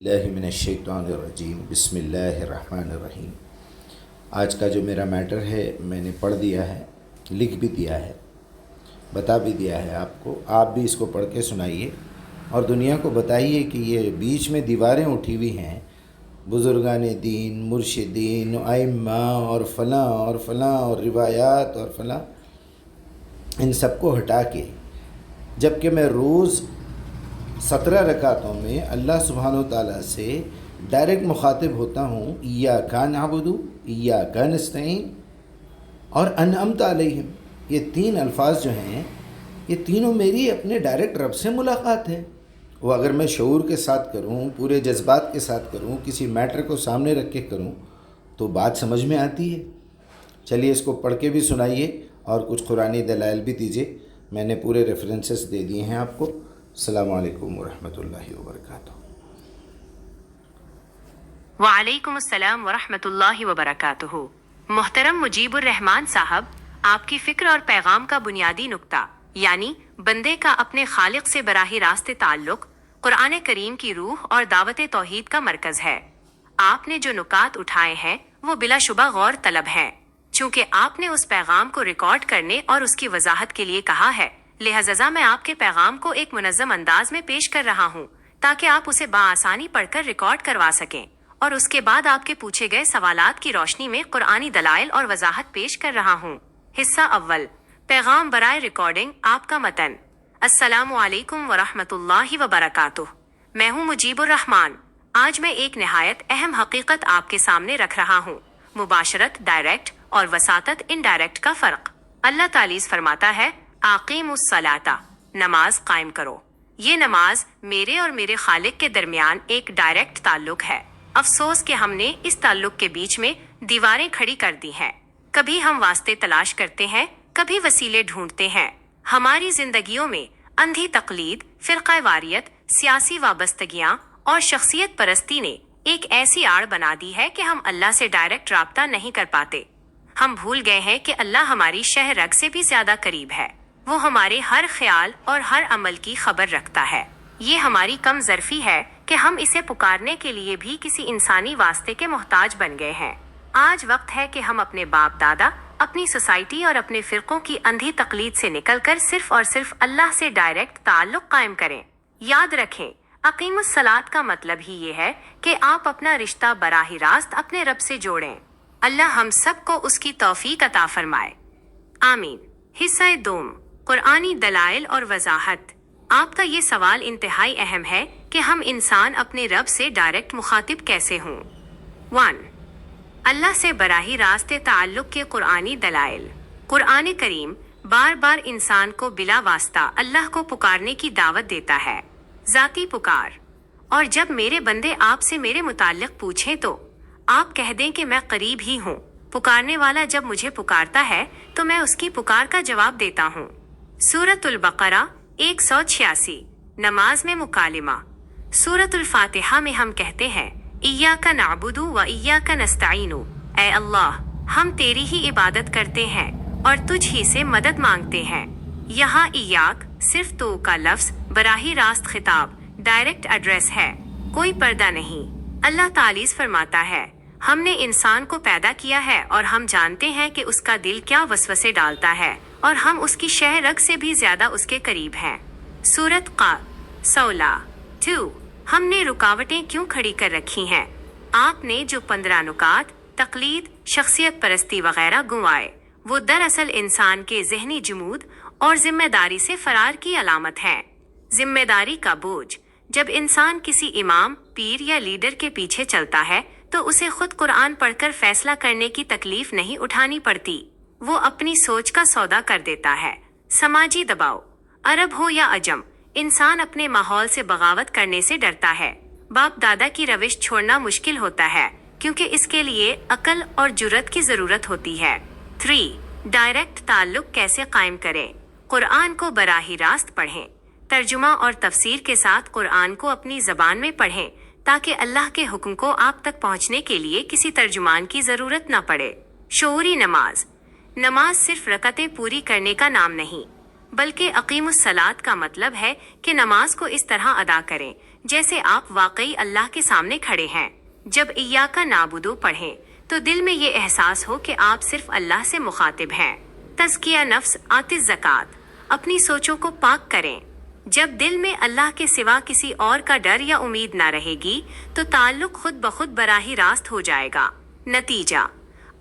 اللہ من الشیطان الرجیم بسم اللہ الرحمن الرحیم۔ آج کا جو میرا میٹر ہے میں نے پڑھ دیا ہے، لکھ بھی دیا ہے، بتا بھی دیا ہے آپ کو۔ آپ بھی اس کو پڑھ کے سنائیے اور دنیا کو بتائیے کہ یہ بیچ میں دیواریں اٹھی ہوئی ہیں بزرگان دین، مرشدین، ائمہ اور فلاں اور روایات اور فلاں، ان سب کو ہٹا کے جب کہ میں روز 17 رکعتوں میں اللہ سبحانہ و تعالیٰ سے ڈائریکٹ مخاطب ہوتا ہوں، ایاک نعبد ایاک نستعین اور انعمت علیہم، یہ تین الفاظ جو ہیں یہ تینوں میری اپنے ڈائریکٹ رب سے ملاقات ہے۔ وہ اگر میں شعور کے ساتھ کروں، پورے جذبات کے ساتھ کروں، کسی میٹر کو سامنے رکھ کے کروں تو بات سمجھ میں آتی ہے۔ چلیے اس کو پڑھ کے بھی سنائیے اور کچھ قرآنی دلائل بھی دیجیے۔ میں نے پورے ریفرنسز دے دیے ہیں آپ کو۔ السلام علیکم ورحمۃ اللہ وبرکاتہ۔ وعلیکم السلام ورحمۃ اللہ وبرکاتہ۔ محترم مجیب الرحمان صاحب، آپ کی فکر اور پیغام کا بنیادی نقطہ یعنی بندے کا اپنے خالق سے براہ راست تعلق قرآن کریم کی روح اور دعوت توحید کا مرکز ہے۔ آپ نے جو نکات اٹھائے ہیں وہ بلا شبہ غور طلب ہیں۔ چونکہ آپ نے اس پیغام کو ریکارڈ کرنے اور اس کی وضاحت کے لیے کہا ہے، لہذا میں آپ کے پیغام کو ایک منظم انداز میں پیش کر رہا ہوں تاکہ آپ اسے بآسانی پڑھ کر ریکارڈ کروا سکیں، اور اس کے بعد آپ کے پوچھے گئے سوالات کی روشنی میں قرآنی دلائل اور وضاحت پیش کر رہا ہوں۔ حصہ اول، پیغام برائے ریکارڈنگ، آپ کا متن۔ السلام علیکم ورحمۃ اللہ وبرکاتہ۔ میں ہوں مجیب الرحمان۔ آج میں ایک نہایت اہم حقیقت آپ کے سامنے رکھ رہا ہوں، مباشرت ڈائریکٹ اور وساطت انڈائریکٹ کا فرق۔ اللہ تعالیٰ فرماتا ہے، اقیموا الصلاۃ، نماز قائم کرو۔ یہ نماز میرے اور میرے خالق کے درمیان ایک ڈائریکٹ تعلق ہے۔ افسوس کہ ہم نے اس تعلق کے بیچ میں دیواریں کھڑی کر دی ہیں۔ کبھی ہم واسطے تلاش کرتے ہیں، کبھی وسیلے ڈھونڈتے ہیں۔ ہماری زندگیوں میں اندھی تقلید، فرقہ واریت، سیاسی وابستگیاں اور شخصیت پرستی نے ایک ایسی آڑ بنا دی ہے کہ ہم اللہ سے ڈائریکٹ رابطہ نہیں کر پاتے۔ ہم بھول گئے ہیں کہ اللہ ہماری شہ رگ سے بھی زیادہ قریب ہے۔ وہ ہمارے ہر خیال اور ہر عمل کی خبر رکھتا ہے۔ یہ ہماری کم ظرفی ہے کہ ہم اسے پکارنے کے لیے بھی کسی انسانی واسطے کے محتاج بن گئے ہیں۔ آج وقت ہے کہ ہم اپنے باپ دادا، اپنی سوسائٹی اور اپنے فرقوں کی اندھی تقلید سے نکل کر صرف اور صرف اللہ سے ڈائریکٹ تعلق قائم کریں۔ یاد رکھیں، اقیم الصلاۃ کا مطلب ہی یہ ہے کہ آپ اپنا رشتہ براہ راست اپنے رب سے جوڑیں۔ اللہ ہم سب کو اس کی توفیق عطا فرمائے، آمین۔ حصہ دوم، قرآنی دلائل اور وضاحت۔ آپ کا یہ سوال انتہائی اہم ہے کہ ہم انسان اپنے رب سے ڈائریکٹ مخاطب کیسے ہوں۔ 1، اللہ سے براہ راست تعلق کے قرآنی دلائل۔ قرآن کریم بار بار انسان کو بلا واسطہ اللہ کو پکارنے کی دعوت دیتا ہے۔ ذاتی پکار، اور جب میرے بندے آپ سے میرے متعلق پوچھیں تو آپ کہہ دیں کہ میں قریب ہی ہوں۔ پکارنے والا جب مجھے پکارتا ہے تو میں اس کی پکار کا جواب دیتا ہوں۔ سورۃ البقرہ 186، نماز میں مکالمہ۔ سورۃ الفاتحہ میں ہم کہتے ہیں، ایاک نعبد و ایاک نستعین، اے اللہ ہم تیری ہی عبادت کرتے ہیں اور تجھ ہی سے مدد مانگتے ہیں۔ یہاں ایاک صرف تو کا لفظ براہ راست خطاب، ڈائریکٹ ایڈریس ہے، کوئی پردہ نہیں۔ اللہ تعالیٰ فرماتا ہے، ہم نے انسان کو پیدا کیا ہے اور ہم جانتے ہیں کہ اس کا دل کیا وسوسے ڈالتا ہے، اور ہم اس کی شہ رگ سے بھی زیادہ اس کے قریب ہیں۔ سورۃ قاف 16۔ 2، ہم نے رکاوٹیں کیوں کھڑی کر رکھی ہیں؟ آپ نے جو 15 نکات، تقلید، شخصیت پرستی وغیرہ گنوائے، وہ دراصل انسان کے ذہنی جمود اور ذمہ داری سے فرار کی علامت ہیں۔ ذمہ داری کا بوجھ، جب انسان کسی امام، پیر یا لیڈر کے پیچھے چلتا ہے تو اسے خود قرآن پڑھ کر فیصلہ کرنے کی تکلیف نہیں اٹھانی پڑتی، وہ اپنی سوچ کا سودا کر دیتا ہے۔ سماجی دباؤ، عرب ہو یا عجم، انسان اپنے ماحول سے بغاوت کرنے سے ڈرتا ہے۔ باپ دادا کی روش چھوڑنا مشکل ہوتا ہے کیونکہ اس کے لیے عقل اور جرأت کی ضرورت ہوتی ہے۔ 3، ڈائریکٹ تعلق کیسے قائم کریں؟ قرآن کو براہ راست پڑھیں۔ ترجمہ اور تفسیر کے ساتھ قرآن کو اپنی زبان میں پڑھیں تاکہ اللہ کے حکم کو آپ تک پہنچنے کے لیے کسی ترجمان کی ضرورت نہ پڑے۔ شعوری نماز، نماز صرف رکعتیں پوری کرنے کا نام نہیں، بلکہ اقیم الصلاۃ کا مطلب ہے کہ نماز کو اس طرح ادا کریں جیسے آپ واقعی اللہ کے سامنے کھڑے ہیں۔ جب ایاک نعبدو پڑھیں تو دل میں یہ احساس ہو کہ آپ صرف اللہ سے مخاطب ہیں۔ تزکیہ نفس آتِ زکوٰۃ، اپنی سوچوں کو پاک کریں۔ جب دل میں اللہ کے سوا کسی اور کا ڈر یا امید نہ رہے گی تو تعلق خود بخود براہ راست ہو جائے گا۔ نتیجہ: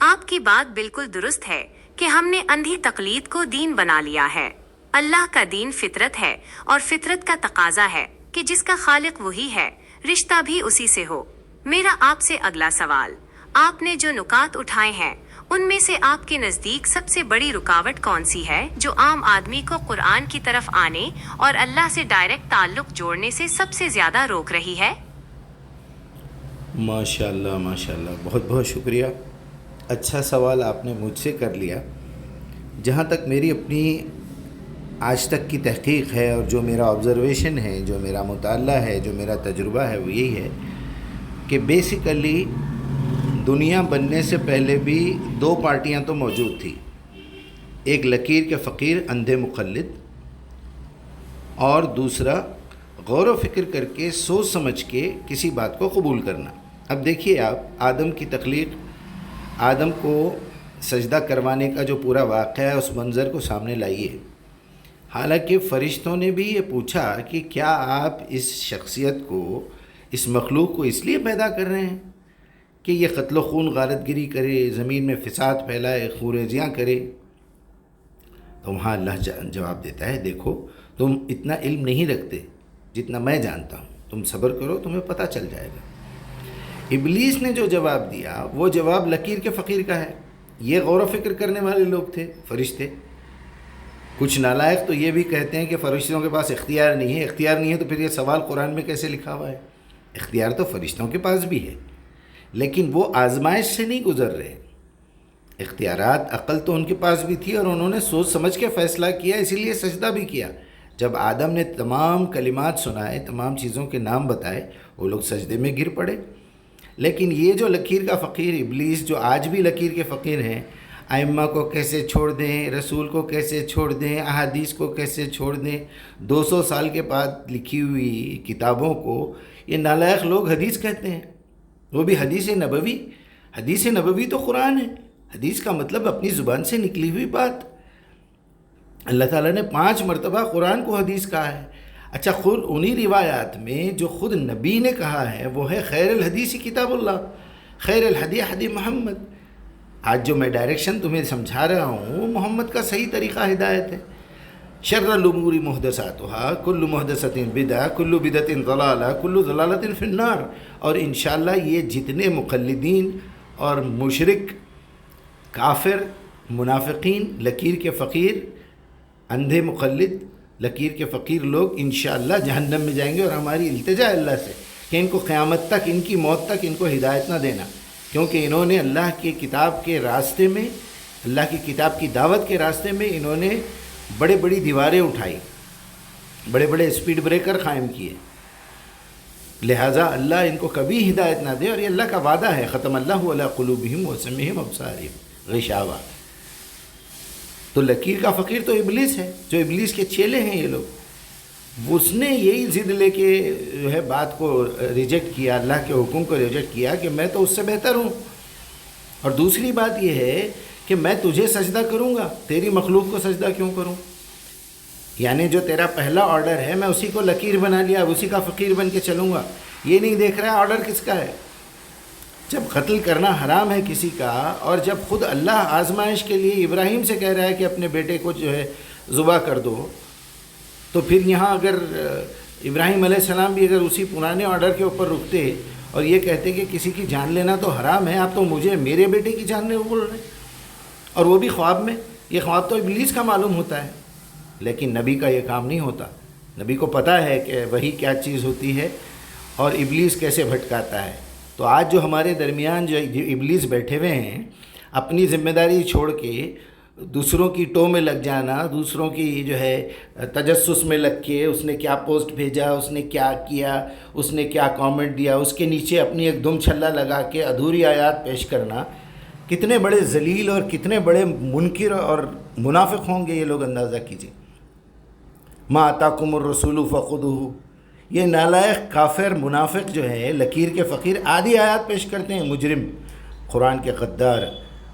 آپ کی بات بالکل درست ہے کہ ہم نے اندھی تقلید کو دین بنا لیا ہے۔ اللہ کا دین فطرت ہے، اور فطرت کا تقاضا ہے کہ جس کا خالق وہی ہے، رشتہ بھی اسی سے ہو۔ میرا آپ سے اگلا سوال: آپ نے جو نکات اٹھائے ہیں ان میں سے آپ کے نزدیک سب سے بڑی رکاوٹ کون سی ہے جو عام آدمی کو قرآن کی طرف آنے اور اللہ سے ڈائریکٹ تعلق جوڑنے سے سب سے زیادہ روک رہی ہے؟ ماشاءاللہ ماشاءاللہ، بہت بہت شکریہ۔ اچھا سوال آپ نے مجھ سے کر لیا۔ جہاں تک میری اپنی آج تک کی تحقیق ہے اور جو میرا آبزرویشن ہے، جو میرا مطالعہ ہے، جو میرا تجربہ ہے، وہ یہی ہے کہ بیسیکلی دنیا بننے سے پہلے بھی دو پارٹیاں تو موجود تھیں، ایک لکیر کے فقیر اندھے مقلد، اور دوسرا غور و فکر کر کے سوچ سمجھ کے کسی بات کو قبول کرنا۔ اب دیکھیے آپ، آدم کی تخلیق، آدم کو سجدہ کروانے کا جو پورا واقعہ ہے اس منظر کو سامنے لائیے۔ حالانکہ فرشتوں نے بھی یہ پوچھا کہ کیا آپ اس شخصیت کو، اس مخلوق کو اس لیے پیدا کر رہے ہیں کہ یہ قتل و خون غارت گری کرے، زمین میں فساد پھیلائے، خونریزیاں کرے؟ تو وہاں اللہ جواب دیتا ہے، دیکھو تم اتنا علم نہیں رکھتے جتنا میں جانتا ہوں، تم صبر کرو، تمہیں پتہ چل جائے گا۔ ابلیس نے جو جواب دیا وہ جواب لکیر کے فقیر کا ہے۔ یہ غور و فکر کرنے والے لوگ تھے، فرشتے۔ کچھ نالائق تو یہ بھی کہتے ہیں کہ فرشتوں کے پاس اختیار نہیں ہے۔ اختیار نہیں ہے تو پھر یہ سوال قرآن میں کیسے لکھا ہوا ہے؟ اختیار تو فرشتوں کے پاس بھی ہے، لیکن وہ آزمائش سے نہیں گزر رہے۔ اختیارات، عقل تو ان کے پاس بھی تھی، اور انہوں نے سوچ سمجھ کے فیصلہ کیا، اسی لیے سجدہ بھی کیا۔ جب آدم نے تمام کلمات سنائے، تمام چیزوں کے نام بتائے، وہ لوگ سجدے میں گر پڑے۔ لیکن یہ جو لکیر کا فقیر ابلیس، جو آج بھی لکیر کے فقیر ہیں، ائمہ کو کیسے چھوڑ دیں، رسول کو کیسے چھوڑ دیں، احادیث کو کیسے چھوڑ دیں، 200 سال کے بعد لکھی ہوئی کتابوں کو یہ نالائق لوگ حدیث کہتے ہیں، وہ بھی حدیث نبوی۔ حدیث نبوی تو قرآن ہے۔ حدیث کا مطلب اپنی زبان سے نکلی ہوئی بات۔ اللہ تعالیٰ نے 5 مرتبہ قرآن کو حدیث کہا ہے۔ اچھا، خود انہی روایات میں جو خود نبی نے کہا ہے وہ ہے خیر الحدیث کتاب اللہ، خیر الحدی حدی محمد۔ آج جو میں ڈائریکشن تمہیں سمجھا رہا ہوں وہ محمد کا صحیح طریقہ ہدایت ہے۔ شر الامور محدثاتها کل محدثۃ بدعہ کل بدعۃ ضلالہ کل ضلالۃ فی النار۔ اور انشاءاللہ یہ جتنے مقلدین اور مشرک، کافر، منافقین، لکیر کے فقیر، اندھے مقلد، لکیر کے فقیر لوگ انشاءاللہ جہنم میں جائیں گے، اور ہماری التجا اللہ سے کہ ان کو قیامت تک، ان کی موت تک ان کو ہدایت نہ دینا، کیونکہ انہوں نے اللہ کی کتاب کے راستے میں، اللہ کی کتاب کی دعوت کے راستے میں انہوں نے بڑے بڑی دیواریں اٹھائی، بڑے بڑے اسپیڈ بریکر قائم کیے، لہٰذا اللہ ان کو کبھی ہدایت نہ دے، اور یہ اللہ کا وعدہ ہے، ختم اللہ علی قلوبہم وسمعہم وابصارہم غشاوہ۔ تو لکیر کا فقیر تو ابلیس ہے، جو ابلیس کے چیلے ہیں یہ لوگ۔ اس نے یہی ضد لے کے جو ہے بات کو ریجیکٹ کیا، اللہ کے حکم کو ریجیکٹ کیا کہ میں تو اس سے بہتر ہوں، اور دوسری بات یہ ہے کہ میں تجھے سجدہ کروں گا، تیری مخلوق کو سجدہ کیوں کروں؟ یعنی جو تیرا پہلا آرڈر ہے میں اسی کو لکیر بنا لیا، اسی کا فقیر بن کے چلوں گا۔ یہ نہیں دیکھ رہا آرڈر کس کا ہے۔ جب قتل کرنا حرام ہے کسی کا، اور جب خود اللہ آزمائش کے لیے ابراہیم سے کہہ رہا ہے کہ اپنے بیٹے کو جو ہے ذبح کر دو، تو پھر یہاں اگر ابراہیم علیہ السلام بھی اگر اسی پرانے آرڈر کے اوپر رکتے اور یہ کہتے کہ کسی کی جان لینا تو حرام ہے، آپ تو مجھے میرے بیٹے کی جان لینے کو بول رہے ہیں، اور وہ بھی خواب میں۔ یہ خواب تو ابلیس کا معلوم ہوتا ہے، لیکن نبی کا یہ کام نہیں ہوتا۔ نبی کو پتہ ہے کہ وہی کیا چیز ہوتی ہے اور ابلیس کیسے بھٹکاتا ہے۔ تو آج جو ہمارے درمیان جو ابلیس بیٹھے ہوئے ہیں، اپنی ذمہ داری چھوڑ کے دوسروں کی ٹو میں لگ جانا، دوسروں کی جو ہے تجسس میں لگ کے اس نے کیا پوسٹ بھیجا، اس نے کیا کیا، اس نے کیا کامنٹ دیا، اس کے نیچے اپنی ایک دم چھلا لگا کے ادھوری آیات پیش کرنا، کتنے بڑے ذلیل اور کتنے بڑے منکر اور منافق ہوں گے یہ لوگ، اندازہ کیجیے۔ ما آتاکم الرسول فخذوہ، یہ نالائق کافر منافق جو ہے لکیر کے فقیر آدھی آیات پیش کرتے ہیں مجرم قرآن کے غدار،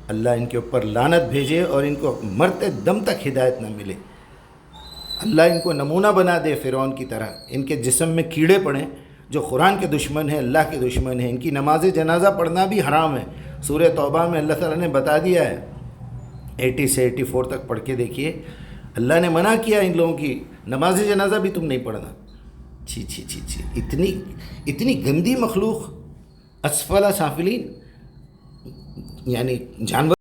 اللہ ان کے اوپر لعنت بھیجے اور ان کو مرتے دم تک ہدایت نہ ملے، اللہ ان کو نمونہ بنا دے فرعون کی طرح، ان کے جسم میں کیڑے پڑیں جو قرآن کے دشمن ہیں، اللہ کے دشمن ہیں، ان کی نماز جنازہ پڑھنا بھی حرام ہے۔ سورہ توبہ میں اللہ تعالیٰ نے بتا دیا ہے، 80 سے 84 تک پڑھ کے دیکھیے، اللہ نے منع کیا ان لوگوں کی نماز جنازہ بھی تم نہیں پڑھنا۔ چھی چھی چھی چھی، اتنی گندی مخلوق، اسفل سافلین، یعنی جانور